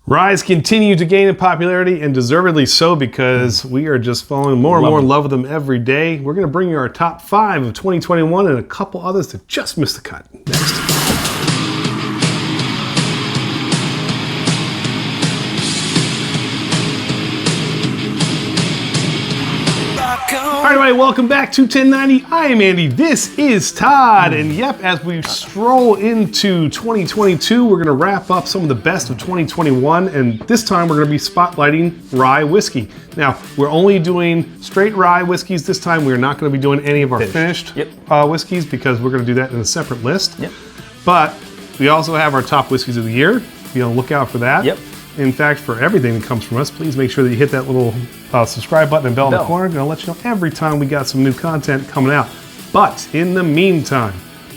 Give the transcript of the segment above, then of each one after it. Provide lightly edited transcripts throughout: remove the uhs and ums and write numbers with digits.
Ryes continue to gain in popularity, and deservedly so, because we are just falling more and more in love with them every day. We're going to bring you our top 5 of 2021 and a couple others that just missed the cut. Next. All right, everybody, welcome back to 1090. I am Andy. This is Todd. And yep, as we stroll into 2022, we're going to wrap up some of the best of 2021. And this time we're going to be spotlighting rye whiskey. Now, we're only doing straight rye whiskeys this time. We're not going to be doing any of our finished whiskeys because we're going to do that in a separate list. But we also have our top whiskeys of the year. Be on the lookout for that. In fact, for everything that comes from us, please make sure that you hit that little subscribe button and bell in the corner. I'm going to let you know every time we got some new content coming out. But in the meantime,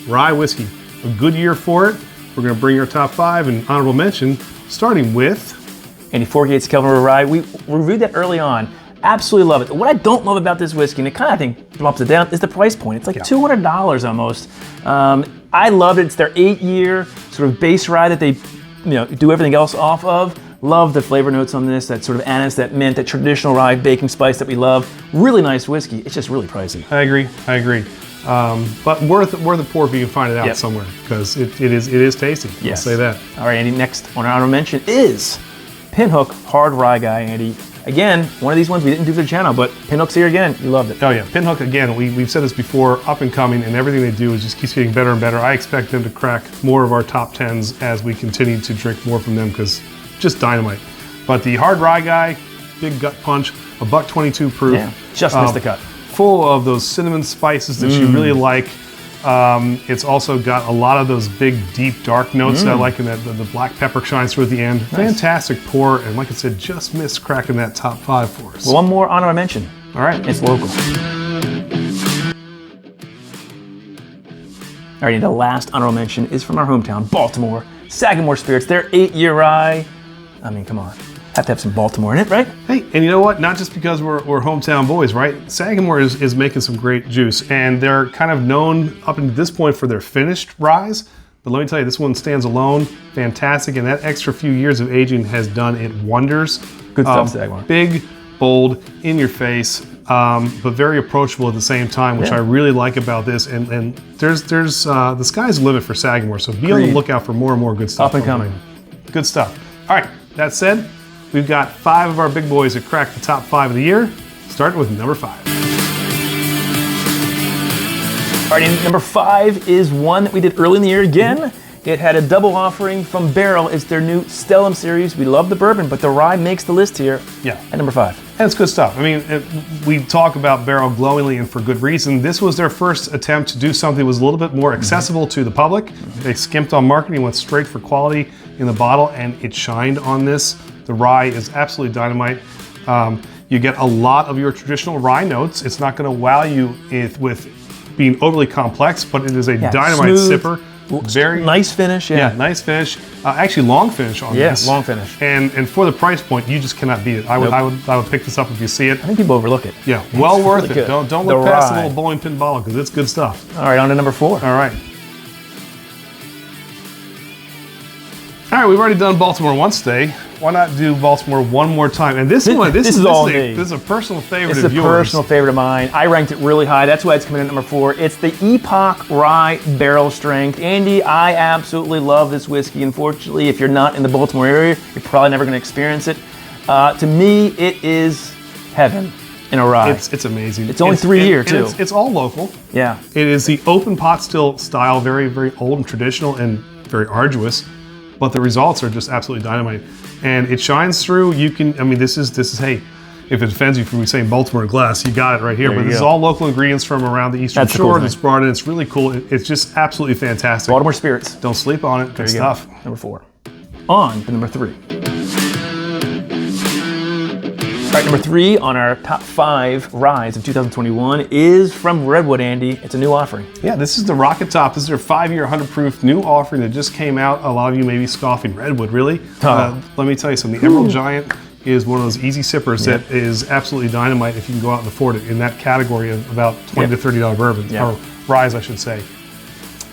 rye whiskey, a good year for it. We're going to bring our top 5 and honorable mention, starting with Andy, 4 Gates Kelvin River Rye. We reviewed that early on. Absolutely love it. What I don't love about this whiskey, and it kind of, I think, drops it down, is the price point. It's like $200 almost. I love it. It's their 8-year sort of base rye that they do everything else off of. Love the flavor notes on this, that sort of anise, that mint, that traditional rye baking spice that we love. Really nice whiskey. It's just really pricey. I agree. But worth a pour if you can find it out somewhere, because it is tasty. I'll say that. All right, Andy, next on our honorable mention is Pinhook Hard Rye Guy, Andy. Again, one of these ones we didn't do for the channel, but Pinhook's here again. You loved it. Oh yeah, Pinhook, again, we've said this before, up and coming, and everything they do is just keeps getting better and better. I expect them to crack more of our top 10s as we continue to drink more from them, because just dynamite. But the Hard Rye Guy, big gut punch, $1.22 proof. Yeah, just missed the cut. Full of those cinnamon spices that you really like. It's also got a lot of those big, deep, dark notes that I like, and the black pepper shines through at the end. Nice. Fantastic pour, and like I said, just missed cracking that top 5 for us. Well, one more honorable mention. All right. It's local. All right, the last honorable mention is from our hometown, Baltimore. Sagamore Spirits, their 8-year rye. I mean, come on. Have to have some Baltimore in it, right? Hey, and you know what? Not just because we're hometown boys, right? Sagamore is making some great juice, and they're kind of known up until this point for their finished ryes. But let me tell you, this one stands alone, fantastic, and that extra few years of aging has done it wonders. Good stuff, Sagamore. Big, bold, in your face, but very approachable at the same time, which I really like about this. And there's the sky's the limit for Sagamore, so be on the lookout for more and more good stuff. Up and coming. Good stuff. All right, that said, we've got 5 of our big boys that cracked the top 5 of the year, starting with number 5. All right, and number 5 is one that we did early in the year again. It had a double offering from Barrel. It's their new Stellum series. We love the bourbon, but the rye makes the list here at number 5. And it's good stuff. I mean, we talk about Barrel glowingly, and for good reason. This was their first attempt to do something that was a little bit more accessible to the public. They skimped on marketing, went straight for quality in the bottle, and it shined on this. The rye is absolutely dynamite. You get a lot of your traditional rye notes. It's not going to wow you with being overly complex, but it is a dynamite sipper. Very nice finish. Nice finish. Actually, long finish on this. Long finish. And for the price point, you just cannot beat it. I would pick this up if you see it. I think people overlook it. Yeah, well worth it. Don't look past the little bowling pin bottle, because it's good stuff. All right, on to number 4. All right. All right, we've already done Baltimore once today. Why not do Baltimore one more time? And this is a personal favorite of yours. It's a personal favorite of mine. I ranked it really high. That's why it's coming in at number 4. It's the Epoch Rye Barrel Strength. Andy, I absolutely love this whiskey. Unfortunately, if you're not in the Baltimore area, you're probably never going to experience it. To me, it is heaven in a rye. It's amazing. It's only 3 year too. It's all local. Yeah. It is the open pot still style, very, very old and traditional and very arduous. But the results are just absolutely dynamite, and it shines through. This is hey, if it offends you for me saying Baltimore glass, you got it right here. But this is all local ingredients from around the Eastern Shore that's brought in. It's really cool. It's just absolutely fantastic. Baltimore Spirits. Don't sleep on it. Good stuff. Number 4. On to number 3. All right, number 3 on our top 5 ryes of 2021 is from Redwood, Andy. It's a new offering. Yeah, this is the Rocket Top. This is their 5-year 100 proof new offering that just came out. A lot of you may be scoffing, Redwood, really? Let me tell you something. The Emerald Giant is one of those easy sippers that is absolutely dynamite if you can go out and afford it, in that category of about $20 to $30 bourbon, or ryes, I should say.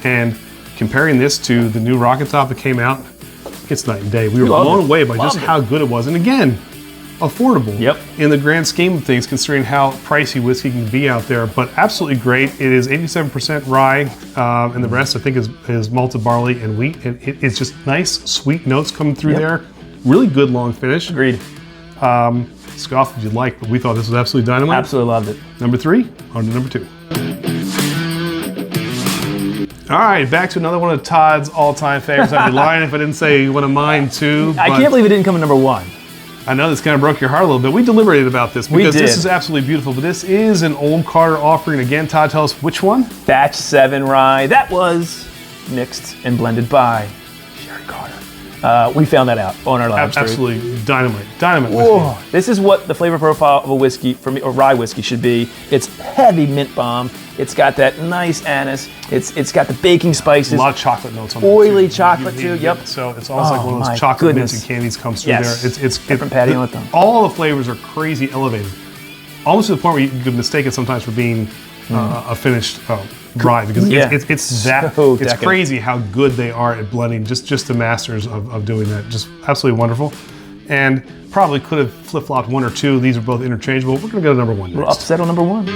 And comparing this to the new Rocket Top that came out, it's night and day. We were Loved blown it. away by just Loved it. how good it was. And again, affordable. Yep. In the grand scheme of things, considering how pricey whiskey can be out there, but absolutely great. It is 87% rye, and the rest I think is malted barley and wheat. And it's just nice, sweet notes coming through there. Really good long finish. Agreed. Scoff if you'd like, but we thought this was absolutely dynamite. Absolutely loved it. Number 3, on to number 2. All right, back to another one of Todd's all-time favorites. I'd be lying if I didn't say one of mine too. I can't believe it didn't come in number 1. I know this kind of broke your heart a little bit. We deliberated about this because this did. is absolutely beautiful, but this is an Old Carter offering. Again, Todd, tell us which one? Batch 7 rye. That was mixed and blended by Sherry Carter. We found that out on our live stream. Absolutely dynamite. Dynamite Whoa. whiskey. This is what the flavor profile of a whiskey, for me, or rye whiskey should be. It's heavy mint bomb. It's got that nice anise. It's got the baking spices. A lot of chocolate notes on Oily it. chocolate too, yep. So it's almost like one of my those chocolate mints goodness. and candies comes through Yes. there. It's Different patty on it, though. All the flavors are crazy elevated. Almost to the point where you could mistake it sometimes for being a finished rye because Yeah. it's that So it's decadent. crazy how good they are at blending. Just the masters of doing that. Just absolutely wonderful. And probably could have flip-flopped one or two. These are both interchangeable. We're gonna go to number 1 We're next. upset on number 1.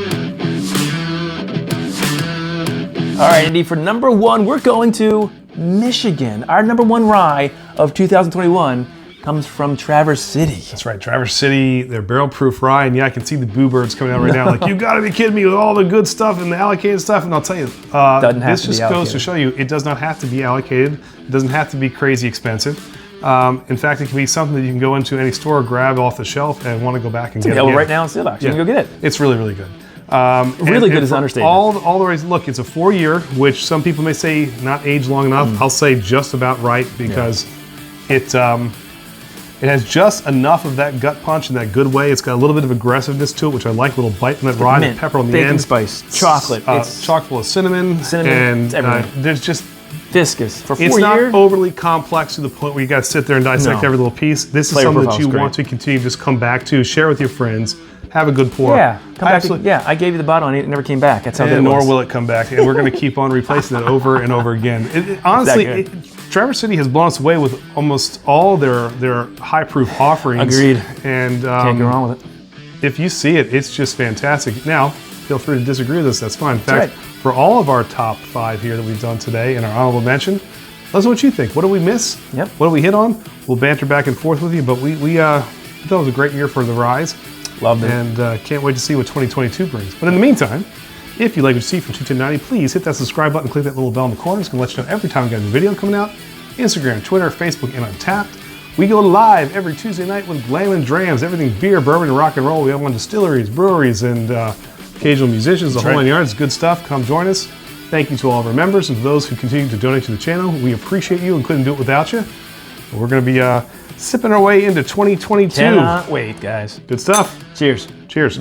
All right, Andy, for number 1, we're going to Michigan. Our number 1 rye of 2021 comes from Traverse City. That's right, Traverse City, their barrel-proof rye, and yeah, I can see the boo birds coming out right now. Like, you gotta be kidding me with all the good stuff and the allocated stuff. And I'll tell you, Doesn't have this to be just goes to allocated. show you it does not have to be allocated. It doesn't have to be crazy expensive. In fact, it can be something that you can go into any store, grab off the shelf, and want to go back and get Available again. right now in sale, actually. You can go get it. It's really, really good. Really good is for an understatement. All the ways, look, it's a 4-year, which some people may say not aged long enough. I'll say just about right because it has just enough of that gut punch in that good way. It's got a little bit of aggressiveness to it, which I like. A little bite in that rye, mint, pepper on the baking end, spice, chocolate. It's chock full of cinnamon, Cinnamon, it's and everything. there's just. viscous. For 4 It's not years, overly complex to the point where you got to sit there and dissect No. every little piece. This is Flavor something that profile's you great. want to continue to just come back to, share with your friends, have a good pour. yeah, come back. Absolutely. Yeah, I gave you the bottle and it never came back. That's how good it And nor was. will it come back. And we're going to keep on replacing it over and over again. Honestly, It's that Traverse City has blown us away with almost all their high-proof offerings. Agreed. And Can't go wrong with it. if you see it, it's just fantastic. Now, feel free to disagree with us. That's fine. In fact, right. for all of our top 5 here that we've done today in our honorable mention, let us know what you think. What did we miss? Yep. What did we hit on? We'll banter back and forth with you. But we thought it was a great year for the Rise. Loved it. And can't wait to see what 2022 brings. But in the meantime, if you like what you see from 21090, please hit that subscribe button, click that little bell in the corner. It's going to let you know every time we got a new video coming out. Instagram, Twitter, Facebook, and Untappd. We go live every Tuesday night with Glam and Drams, everything beer, bourbon, and rock and roll. We have on distilleries, breweries, and occasional musicians, the whole right. 9 yards. Good stuff. Come join us. Thank you to all of our members and to those who continue to donate to the channel. We appreciate you and couldn't do it without you. We're going to be sipping our way into 2022. Cannot wait, guys. Good stuff. Cheers. Cheers.